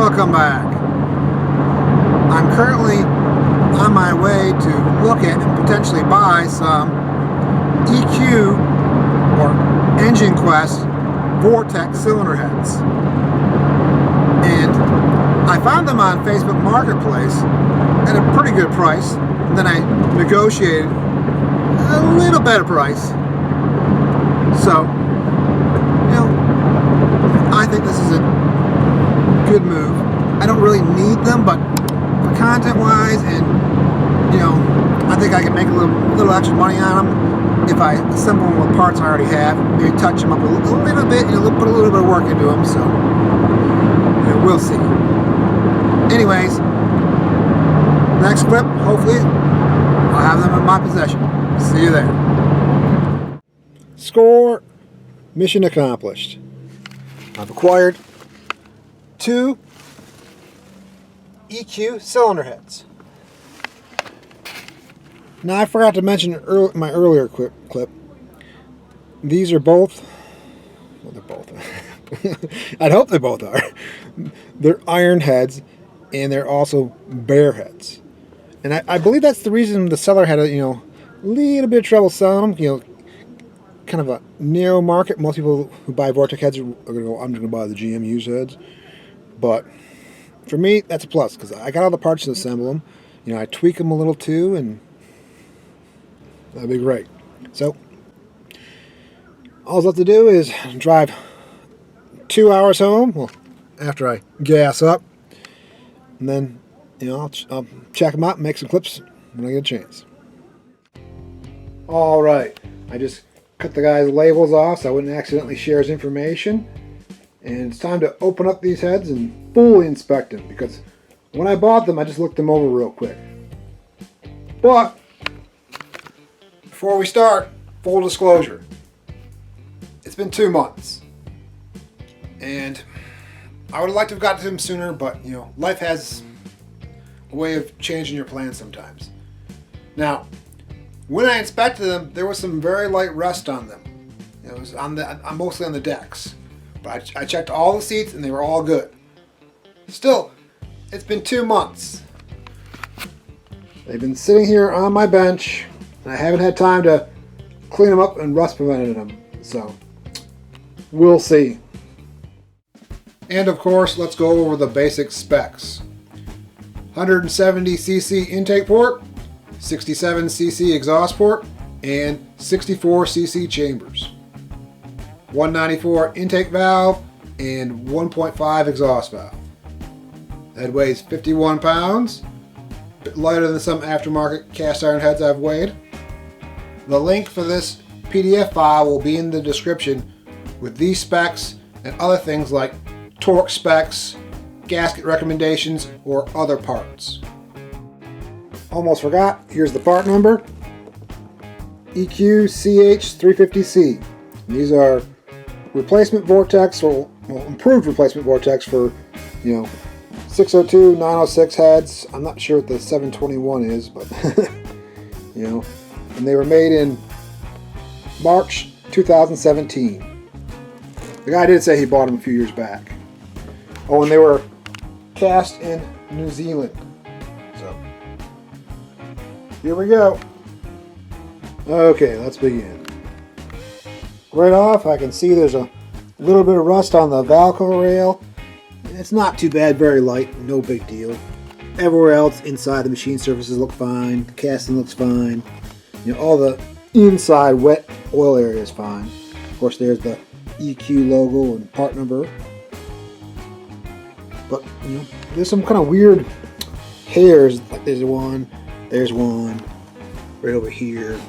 Welcome back. I'm currently on my way to look at and potentially buy some EQ or Engine Quest Vortec cylinder heads. And I found them on Facebook Marketplace at a pretty good price. And then I negotiated a little better price. So, I think this is a good move. I don't really need them, but for content wise, and I think I can make a little extra money on them if I assemble them with parts I already have. Maybe touch them up a little bit, put a little bit of work into them. So we'll see. Anyways, next clip, hopefully I'll have them in my possession. See you there. Score. Mission accomplished. I've acquired 2 EQ cylinder heads. Now I forgot to mention my earlier clip. These are both, well, they're both. I'd hope they both are. They're iron heads, and they're also bare heads. And I believe that's the reason the seller had a little bit of trouble selling them. Kind of a narrow market. Most people who buy Vortec heads are going to go, I'm just going to buy the GM used heads. But for me, that's a plus, because I got all the parts to assemble them. I tweak them a little too, and that'd be great. So, all I have to do is drive 2 hours home, well, after I gas up, and then, I'll check them out and make some clips when I get a chance. All right, I just cut the guy's labels off so I wouldn't accidentally share his information. And it's time to open up these heads and fully inspect them, because when I bought them, I just looked them over real quick. But before we start, full disclosure, it's been 2 months. And I would have liked to have got to them sooner, but life has a way of changing your plans sometimes. Now, when I inspected them, there was some very light rust on them. It was mostly on the decks. But I checked all the seats and they were all good. Still, it's been 2 months. They've been sitting here on my bench, and I haven't had time to clean them up and rust prevented them. So, we'll see. And of course, let's go over the basic specs. 170cc intake port, 67cc exhaust port, and 64cc chambers. 194 intake valve and 1.5 exhaust valve. Head weighs 51 pounds, a bit lighter than some aftermarket cast iron heads I've weighed. The link for this PDF file will be in the description with these specs and other things like torque specs, gasket recommendations, or other parts. Almost forgot, here's the part number. EQ CH350C. These are replacement Vortex, or improved replacement Vortex for 602, 906 heads. I'm not sure what the 721 is, but and they were made in March 2017. The guy did say he bought them a few years back. Oh, and they were cast in New Zealand. So here we go. Okay, let's begin. Right off, I can see there's a little bit of rust on the valve cover rail. It's not too bad, very light, no big deal. Everywhere else inside the machine surfaces look fine, the casting looks fine. All the inside wet oil area is fine. Of course, there's the EQ logo and part number. But there's some kind of weird hairs. Like there's one right over here.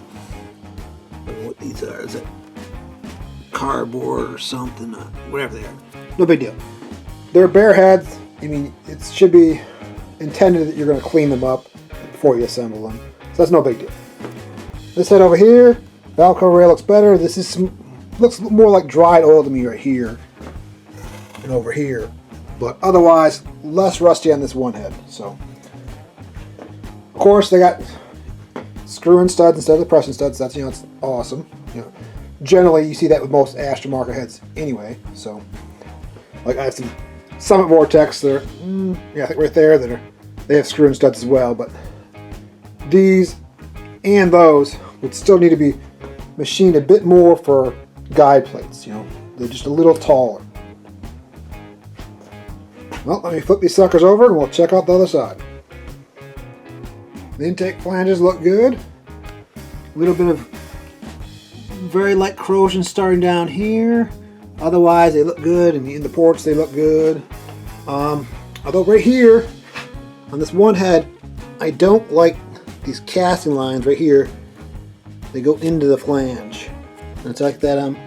I don't know what these are. Is it cardboard or something? Whatever they are. No big deal. They're bare heads. It should be intended that you're going to clean them up before you assemble them. So that's no big deal. This head over here, valve cover rail looks better. This looks more like dried oil to me right here and over here. But otherwise, less rusty on this one head. So, of course, they got screw-in studs instead of the pressing studs. That's it's awesome. Generally, you see that with most aftermarket heads anyway. So, like I have some some at Vortex, they're, yeah, I think right there, they have screw and studs as well, but these and those would still need to be machined a bit more for guide plates, you know. They're just a little taller. Well, let me flip these suckers over and we'll check out the other side. The intake flanges look good. A little bit of very light corrosion starting down here. Otherwise, they look good, and in the ports they look good. Although right here, on this one head, I don't like these casting lines right here. They go into the flange. And it's like that on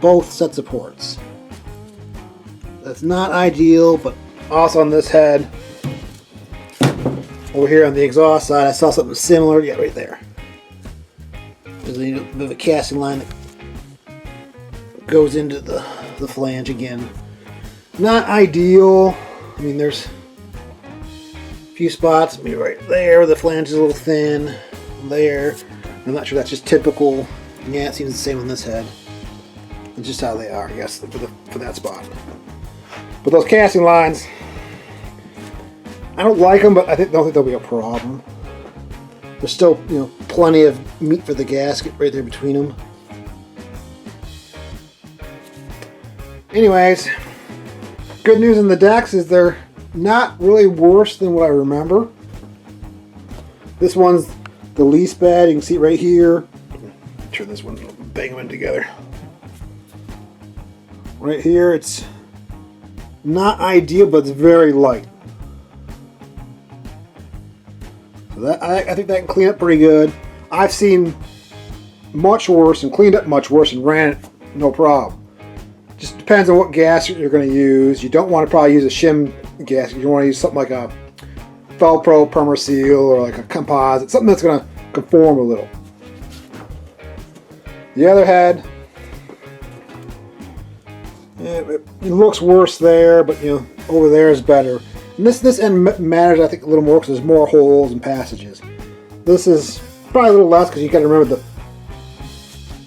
both sets of ports. That's not ideal, but also on this head, over here on the exhaust side, I saw something similar. Yeah, right there. There's a bit of a casting line that goes into the flange again. Not ideal. I mean, there's a few spots, maybe right there where the flange is a little thin. There. I'm not sure that's just typical. Yeah, it seems the same on this head. It's just how they are, I guess, for that spot. But those casting lines, I don't like them, but I don't think there'll be a problem. There's still, you know, plenty of meat for the gasket right there between them. Anyways, good news in the decks is they're not really worse than what I remember. This one's the least bad. You can see it right here. Turn this one, bang them in together. Right here, it's not ideal, but it's very light. So that I think that can clean up pretty good. I've seen much worse and cleaned up much worse and ran it no problem. Just depends on what gasket you're going to use. You don't want to probably use a shim gasket. You want to use something like a Velcro Permaseal or like a composite, something that's going to conform a little. The other head, it looks worse there, but you know, over there is better. And this end matters, I think, a little more because there's more holes and passages. This is probably a little less because you got to remember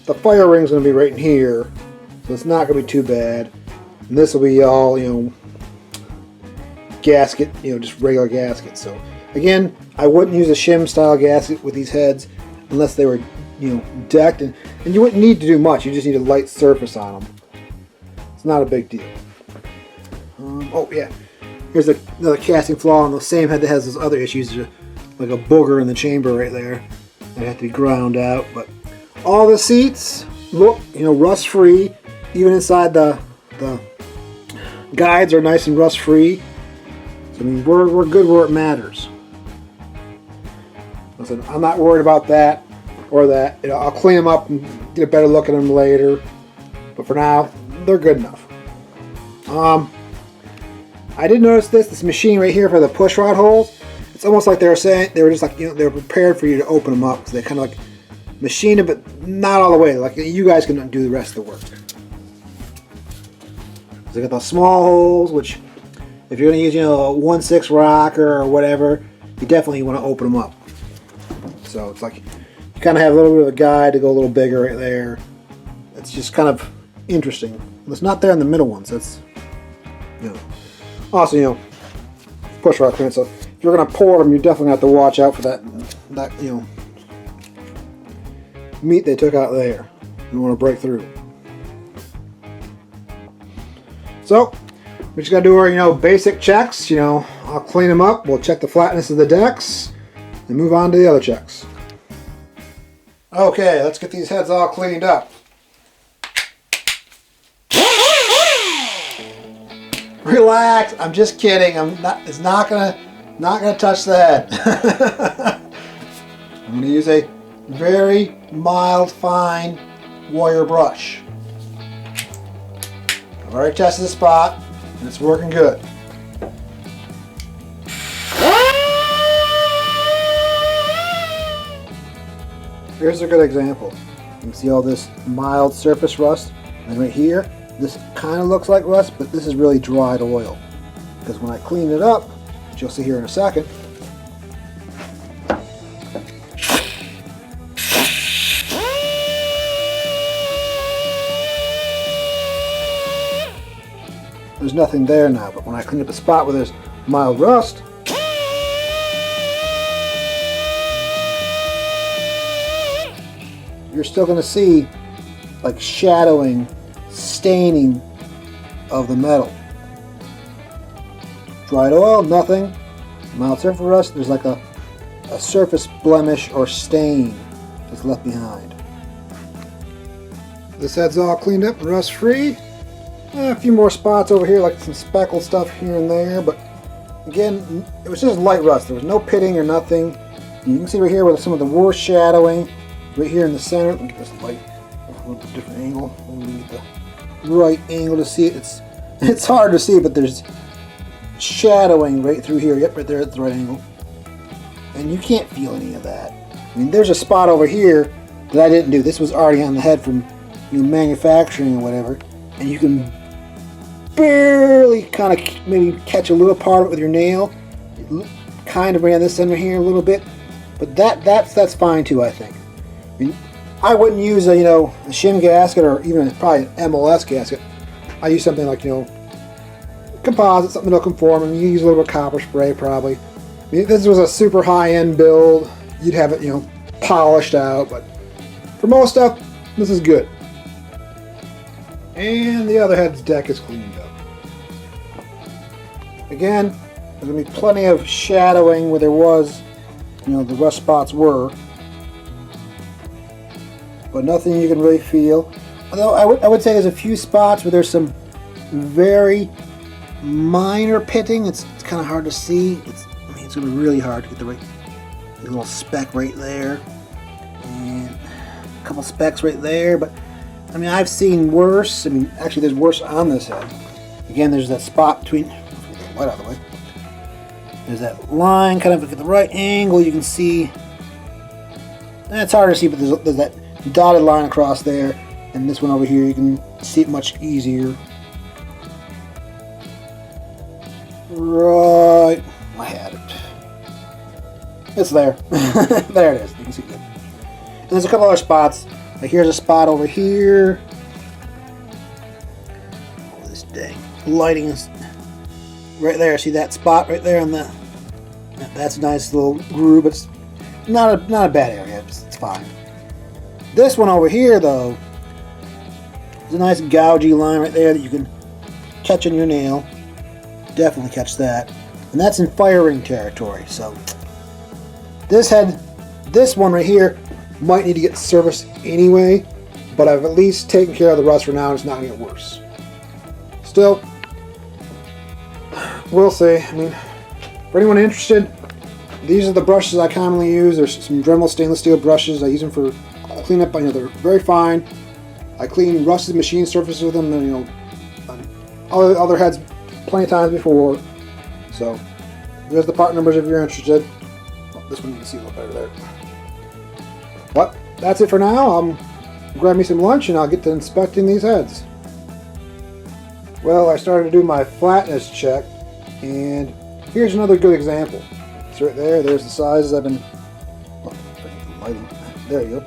the fire ring's going to be right in here, so it's not going to be too bad. And this will be all, you know, gasket, you know, just regular gasket. So again, I wouldn't use a shim style gasket with these heads unless they were, you know, decked, and you wouldn't need to do much. You just need a light surface on them. It's not a big deal. Oh yeah, here's another casting flaw on the same head that has those other issues, like a booger in the chamber right there. They have to be ground out, but all the seats look, you know, rust free. Even inside the guides are nice and rust free. So I mean, we're good where it matters. Listen, I'm not worried about that or that. You know, I'll clean them up and get a better look at them later. But for now, they're good enough. I did notice this machine right here for the push rod holes. It's almost like they were saying they were just like, you know, they were prepared for you to open them up because they kind of like machine it, but not all the way. Like you guys can do the rest of the work. So they got those small holes, which if you're going to use, you know, a 1/6 rocker or whatever, you definitely want to open them up. So it's like you kind of have a little bit of a guide to go a little bigger right there. It's just kind of interesting. It's not there in the middle ones. That's, you know. Also, you know, push rod clearance. So if you're going to pour them, you definitely have to watch out for that you know, meat they took out there. You want to break through. So we just got to do our, you know, basic checks. You know, I'll clean them up. We'll check the flatness of the decks and move on to the other checks. Okay, let's get these heads all cleaned up. Relax, I'm just kidding. It's not gonna touch the head. I'm gonna use a very mild, fine wire brush. I've already tested the spot and it's working good. Here's a good example. You can see all this mild surface rust, and right here, this kind of looks like rust, but this is really dried oil. Because when I clean it up, which you'll see here in a second, there's nothing there now. But when I clean up a spot where there's mild rust, you're still going to see like shadowing, staining of the metal. Dried oil, nothing. Mild surface rust, there's like a surface blemish or stain that's left behind. This head's all cleaned up and rust free. A few more spots over here, like some speckled stuff here and there, but again, it was just light rust. There was no pitting or nothing. And you can see right here with some of the worst shadowing, right here in the center. Let me get this light a little bit different angle. Let me get the right angle to see it. It's hard to see, but there's shadowing right through here. Yep, right there at the right angle. And you can't feel any of that. I mean, there's a spot over here that I didn't do. This was already on the head from manufacturing or whatever, and you can barely kind of maybe catch a little part of it with your nail. Kind of ran this end right here a little bit, but that's fine too, I think. I mean, I wouldn't use a shim gasket or even probably an MLS gasket. I use something like composite, something that'll conform, and you use a little bit of copper spray probably. I mean, if this was a super high-end build, you'd have it polished out, but for most stuff, this is good. And the other head's deck is cleaned up. Again, there's going to be plenty of shadowing where there was, the rust spots were. But nothing you can really feel. Although I would say there's a few spots where there's some very minor pitting. It's kind of hard to see. It's going to be really hard to get the right little speck right there. And a couple specks right there, but I mean, I've seen worse. I mean, actually, there's worse on this head. Again, there's that spot between. Get the light out of the way. There's that line, kind of at the right angle. You can see. It's hard to see, but there's that dotted line across there, and this one over here, you can see it much easier. Right, I had it. It's there. There it is. You can see it. And there's a couple other spots. Like here's a spot over here. Oh, this dang lighting is right there. See that spot right there on the? That's a nice little groove, but it's not a bad area. It's fine. This one over here, though, is a nice gougy line right there that you can catch in your nail. Definitely catch that, and that's in fire ring territory. So this one right here, might need to get serviced anyway, but I've at least taken care of the rust for now, and it's not going to get worse. Still, we'll see. I mean, for anyone interested, these are the brushes I commonly use. There's some Dremel stainless steel brushes. I use them for cleanup. They're very fine. I clean rusted machine surfaces with them, and on other heads plenty of times before. So there's the part numbers if you're interested. Well, this one you can see a little better there. But that's it for now. Grab me some lunch and I'll get to inspecting these heads. Well, I started to do my flatness check, and here's another good example. It's right there. There's the sizes I've been. Lighting. There you go.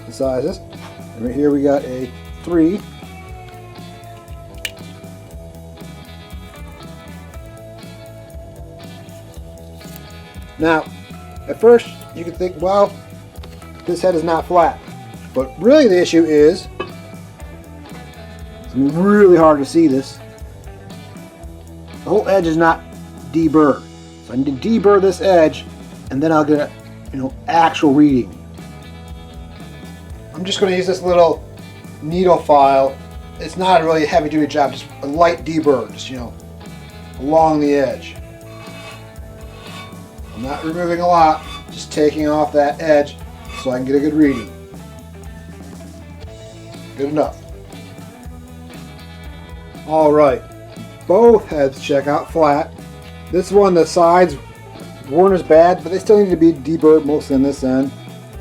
The sizes. And right here we got a 3. Now, at first you can think, well, this head is not flat, but really the issue is, it's really hard to see this, the whole edge is not deburred. So I need to deburr this edge, and then I'll get a actual reading. I'm just going to use this little needle file. It's not a really heavy duty job, just a light deburr, just along the edge. I'm not removing a lot, just taking off that edge so I can get a good reading. Good enough. Alright, both heads check out flat. This one, the sides weren't as bad, but they still need to be deburred mostly on this end.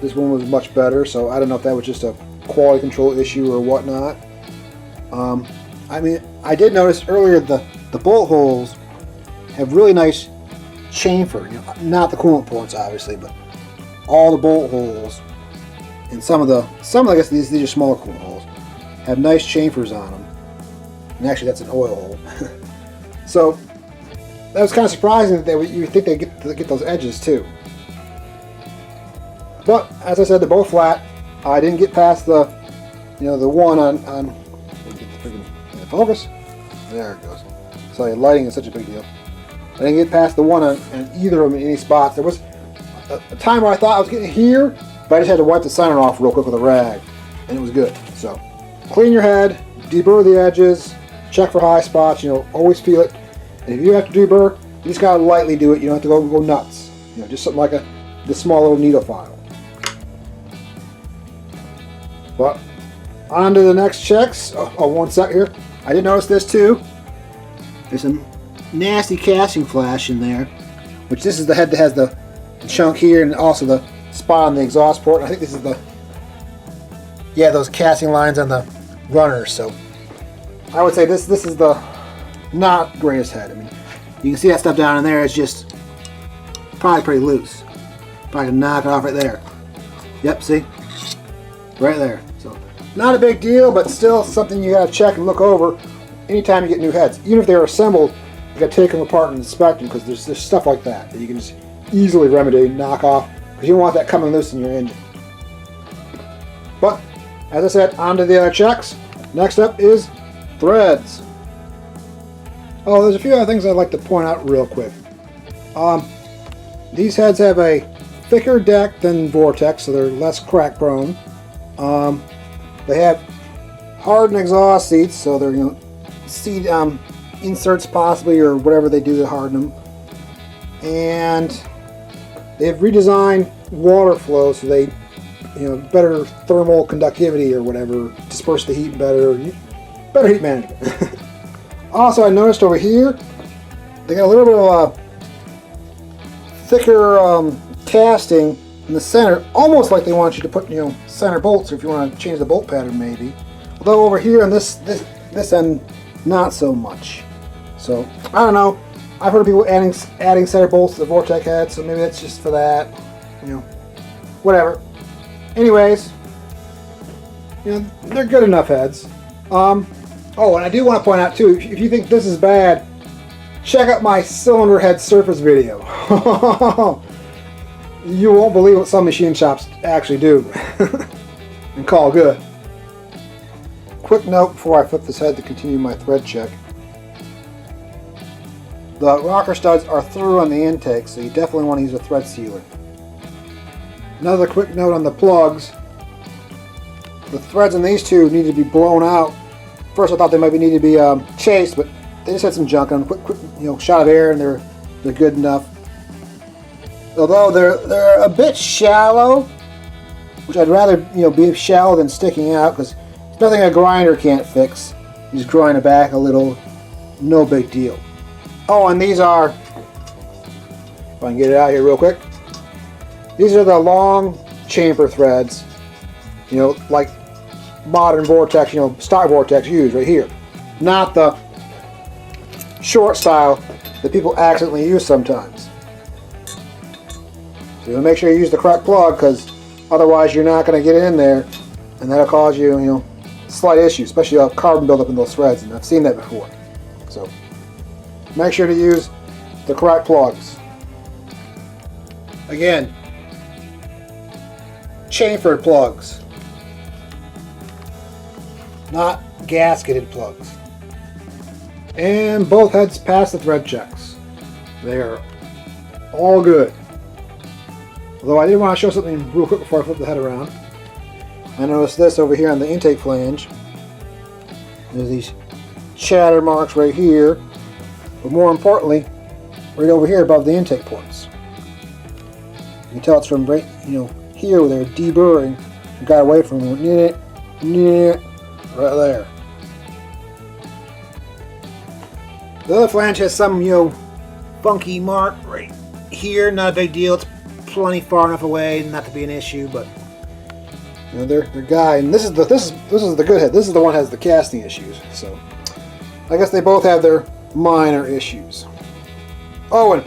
This one was much better, so I don't know if that was just a quality control issue or whatnot. I mean, I did notice earlier the bolt holes have really nice chamfer, not the coolant ports obviously, but all the bolt holes, and some of I guess these are smaller coolant holes, have nice chamfers on them. And actually that's an oil hole. So that was kind of surprising that you think they get those edges too. But as I said, they're both flat. I didn't get past the the one on get the freaking focus. There it goes. Sorry, lighting is such a big deal. I didn't get past the one on either of them in any spots. There was a time where I thought I was getting here, but I just had to wipe the center off real quick with a rag, and it was good. So clean your head, deburr the edges, check for high spots. Always feel it. And if you have to deburr, you just gotta lightly do it. You don't have to go nuts. Just something like the small little needle file. But on to the next checks. Oh, one sec here. I did notice this too. There's some nasty casting flash in there, which this is the head that has the chunk here and also the spot on the exhaust port. I think this is those casting lines on the runners. So I would say this is the not greatest head. I mean, you can see that stuff down in there. It's just probably pretty loose. Probably can knock it off right there. Yep, see? Right there. So not a big deal, but still something you gotta check and look over anytime you get new heads. Even if they're assembled, you gotta take them apart and inspect them, because there's stuff like that you can just easily remedy and knock off, because you don't want that coming loose in your engine. But as I said, on to the other checks. Next up is threads. Oh, there's a few other things I'd like to point out real quick. These heads have a thicker deck than Vortec, so they're less crack prone. They have hardened exhaust seats, so they're seat inserts possibly, or whatever they do to harden them. And they have redesigned water flow, so they better thermal conductivity or whatever, disperse the heat better heat management. Also, I noticed over here they got a little bit of a thicker casting in the center, almost like they want you to put center bolts, if you want to change the bolt pattern maybe. Although over here on this end, not so much. So I don't know. I've heard of people adding center bolts to the Vortec head, so maybe that's just for that. Whatever. Anyways, they're good enough heads. Oh, and I do want to point out too, if you think this is bad, check out my cylinder head surface video. You won't believe what some machine shops actually do and call good. Quick note before I flip this head to continue my thread check. The rocker studs are through on the intake, so you definitely want to use a thread sealer. Another quick note on the plugs. The threads in these two need to be blown out. First I thought they might need to be chased, but they just had some junk on them. Quick shot of air, and they're good enough. Although they're a bit shallow, which I'd rather be shallow than sticking out, because it's nothing a grinder can't fix. You just grind it back a little, no big deal. Oh, and these are, if I can get it out here real quick, these are the long chamfer threads, like modern Vortex, stock Vortex use right here. Not the short style that people accidentally use sometimes. So you'll make sure you use the correct plug, because otherwise you're not going to get it in there, and that'll cause you, slight issues, especially carbon buildup in those threads, and I've seen that before. So make sure to use the correct plugs. Again, chamfered plugs, not gasketed plugs. And both heads pass the thread checks. They are all good. Although I did want to show something real quick before I flip the head around. I noticed this over here on the intake flange. There's these chatter marks right here, but more importantly, right over here above the intake ports. You can tell it's from right, here where they're deburring. I got away from it. Right there. The other flange has some, funky mark right here. Not a big deal. It's plenty far enough away not to be an issue, but they're guy. And this is the good head. This is the one that has the casting issues. So I guess they both have their minor issues. Oh, and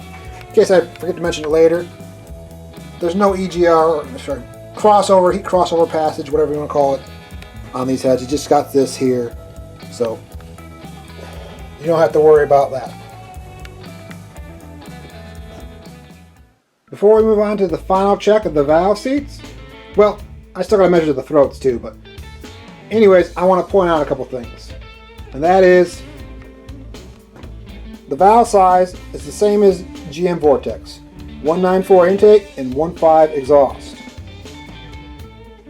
in case I forget to mention it later, there's no EGR, crossover, heat crossover passage, whatever you want to call it, on these heads. You just got this here, so you don't have to worry about that. before we move on to the final check of the valve seats, well, I still got to measure the throats too, but anyways, I want to point out a couple things. And that is, the valve size is the same as GM Vortec. 194 intake and 1.5 exhaust.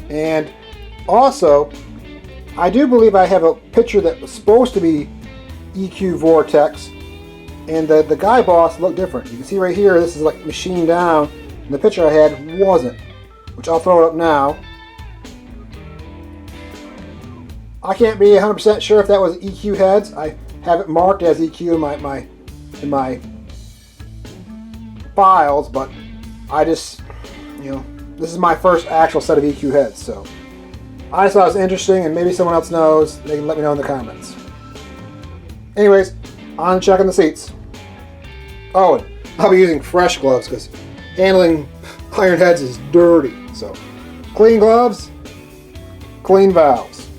And also, I do believe I have a picture that was supposed to be EQ Vortec, and the guy boss looked different. You can see right here, this is like machined down, and the picture I had wasn't, which I'll throw it up now. I can't be 100% sure if that was EQ heads. I have it marked as EQ in my files, but I just, this is my first actual set of EQ heads, so I just thought it was interesting, and maybe someone else knows. They can let me know in the comments. Anyways, on checking the seats. Oh, and I'll be using fresh gloves because handling iron heads is dirty. So, clean gloves, clean valves.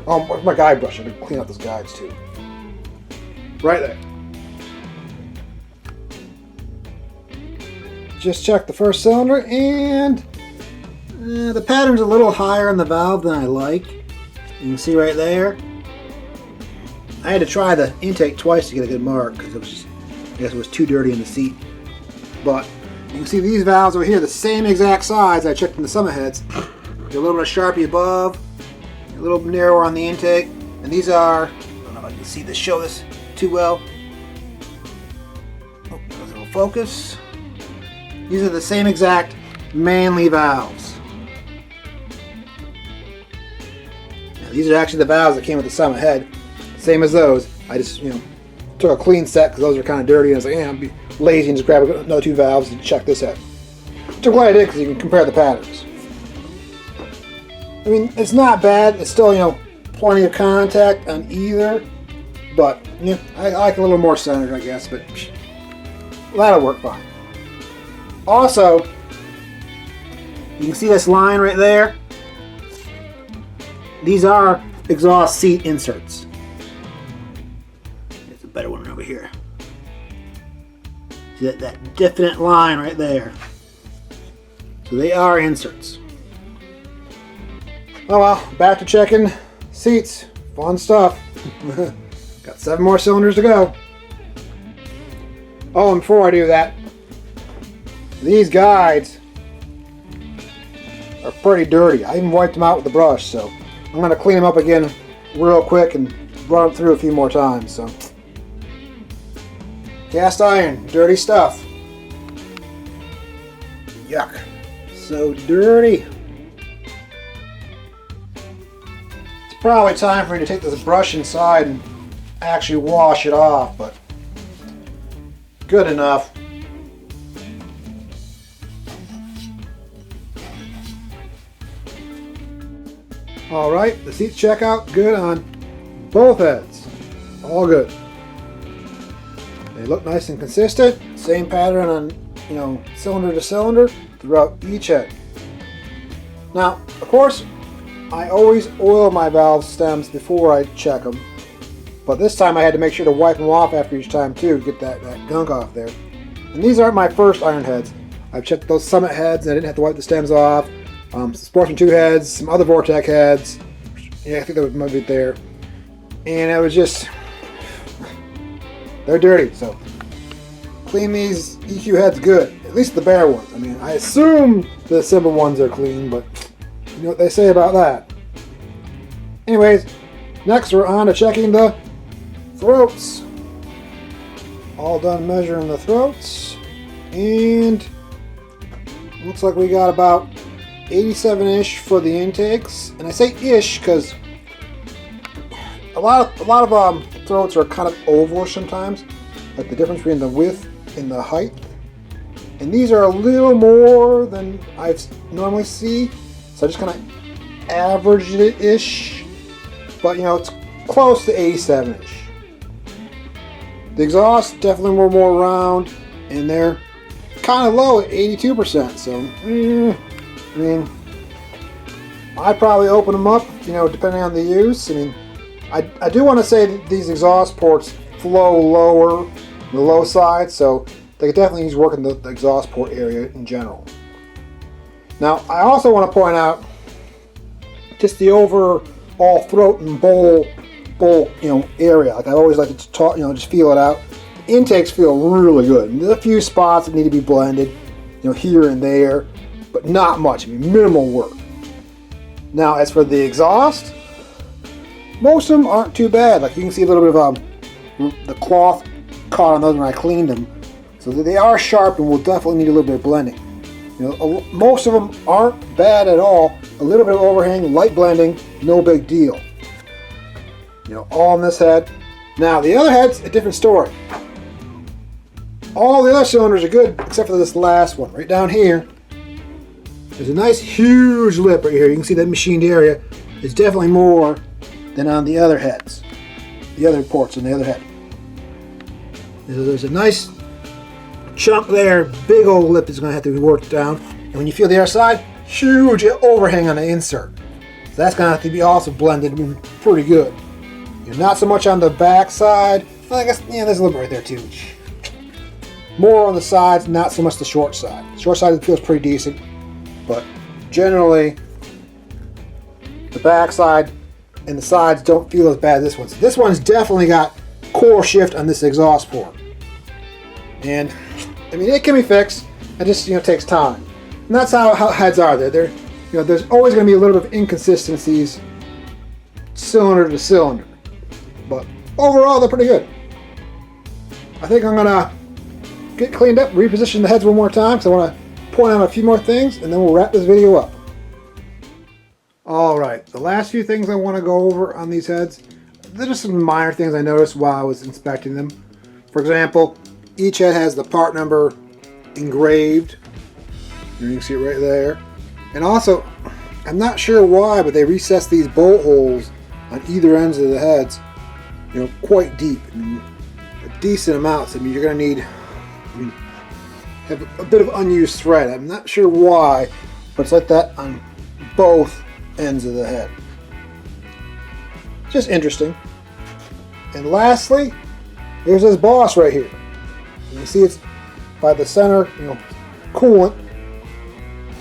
Oh, where's my guide brush? I can clean out those guides too. Right there. Just check the first cylinder, and the pattern's a little higher on the valve than I like. You can see right there. I had to try the intake twice to get a good mark because it was just, I guess it was too dirty in the seat. But you can see these valves over here, the same exact size I checked in the Summit heads. They're a little bit of Sharpie above, a little narrower on the intake, and these are, I don't know if I can see this, show this too well. Oh, there's a little focus. These are the same exact Manly valves. Now, these are actually the valves that came with the Summit head. Same as those. I just, took a clean set because those are kind of dirty, and I was like, yeah, I'll be lazy and just grab another 2 valves and check this head. Which I'm glad I did because you can compare the patterns. I mean, it's not bad. It's still, plenty of contact on either, but I like a little more centered, I guess, but that'll work fine. Also, you can see this line right there. These are exhaust seat inserts. There's a better one over here. See that definite line right there. So they are inserts. Oh well, back to checking seats. Fun stuff. Got 7 more cylinders to go. Oh, and before I do that, these guides are pretty dirty. I even wiped them out with the brush, so I'm going to clean them up again real quick and run them through a few more times. So, cast iron, dirty stuff. Yuck. So dirty. It's probably time for me to take this brush inside and actually wash it off, but good enough. Alright, the seats check out good on both heads. All good. They look nice and consistent. Same pattern on, cylinder to cylinder throughout each head. Now, of course, I always oil my valve stems before I check them. But this time I had to make sure to wipe them off after each time too, to get that gunk off there. And these aren't my first iron heads. I've checked those Summit heads and I didn't have to wipe the stems off. Sportsman 2 heads, some other Vortec heads. Yeah, I think that might be there. And it was just, they're dirty, so clean these EQ heads good. At least the bare ones. I mean, I assume the Simba ones are clean, but you know what they say about that. Anyways, next we're on to checking the throats. All done measuring the throats. And looks like we got about 87-ish for the intakes, and I say ish because a lot of throats are kind of ovalish sometimes, like the difference between the width and the height. And these are a little more than I normally see, so I just kind of averaged it ish, but it's close to 87-ish. The exhaust definitely were more round, and they're kind of low at 82%. So. I mean, I'd probably open them up, depending on the use. I mean, I do want to say that these exhaust ports flow lower, the low side, so they could definitely use work in the exhaust port area in general. Now, I also want to point out just the overall throat and bowl area. Like I always like to talk, just feel it out. The intakes feel really good. And there's a few spots that need to be blended, here and there, but not much. I mean, minimal work. Now, as for the exhaust, most of them aren't too bad. Like you can see a little bit of the cloth caught on those when I cleaned them, so they are sharp and will definitely need a little bit of blending. Most of them aren't bad at all. A little bit of overhang, light blending, no big deal. All on this head. Now the other head's a different story. All the other cylinders are good except for this last one right down here. There's a nice huge lip right here. You can see that machined area is definitely more than on the other heads, the other ports on the other head. There's a nice chunk there, big old lip is going to have to be worked down. And when you feel the other side, huge overhang on the insert. So that's going to have to be also blended pretty good. Not so much on the back side. Well, I guess, there's a little bit right there too. More on the sides, not so much the short side. The short side feels pretty decent, but generally the back side and the sides don't feel as bad as this one. So this one's definitely got core shift on this exhaust port. And I mean, it can be fixed. It just takes time, and that's how heads are. There's always going to be a little bit of inconsistencies, cylinder to cylinder, but overall they're pretty good. I think I'm gonna get cleaned up, reposition the heads one more time, because I want to point out a few more things, and then we'll wrap this video up. All right, the last few things I want to go over on these heads, they're just some minor things I noticed while I was inspecting them. For example, each head has the part number engraved. You can see it right there. And also, I'm not sure why, but they recessed these bolt holes on either ends of the heads, quite deep. I mean, a decent amount. So, I mean, you're going to need, have a bit of unused thread. I'm not sure why, but it's like that on both ends of the head. Just interesting. And lastly, there's this boss right here. You see it's by the center, coolant.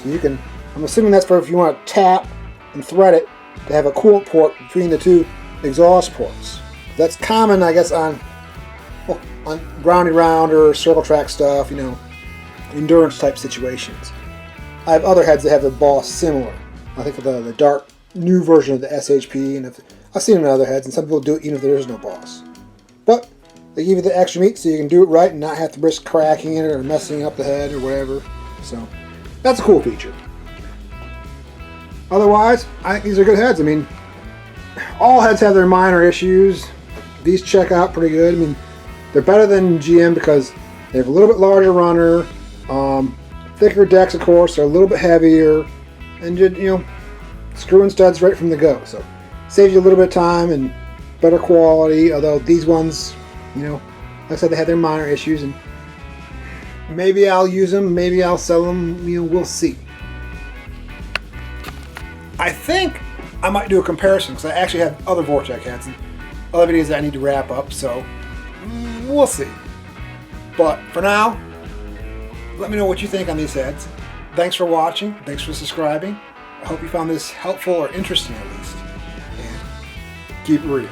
So you can, I'm assuming that's for if you want to tap and thread it to have a coolant port between the two exhaust ports. That's common, I guess, on roundy round or circle track stuff, endurance type situations. I have other heads that have the boss similar. I think of the dark new version of the SHP, and I've seen it in other heads, and some people do it even if there is no boss. But they give you the extra meat so you can do it right and not have to risk cracking it or messing up the head or whatever. So that's a cool feature. Otherwise, I think these are good heads. I mean, all heads have their minor issues. These check out pretty good. I mean, they're better than GM because they have a little bit larger runner, thicker decks, of course. They're a little bit heavier, and screw-in studs right from the go. So saves you a little bit of time and better quality. Although these ones, like I said, they had their minor issues, and maybe I'll use them, maybe I'll sell them. We'll see. I think I might do a comparison because I actually have other Vortec heads and other videos that I need to wrap up. So we'll see. But for now, let me know what you think on these heads. Thanks for watching. Thanks for subscribing. I hope you found this helpful or interesting at least. And keep it real.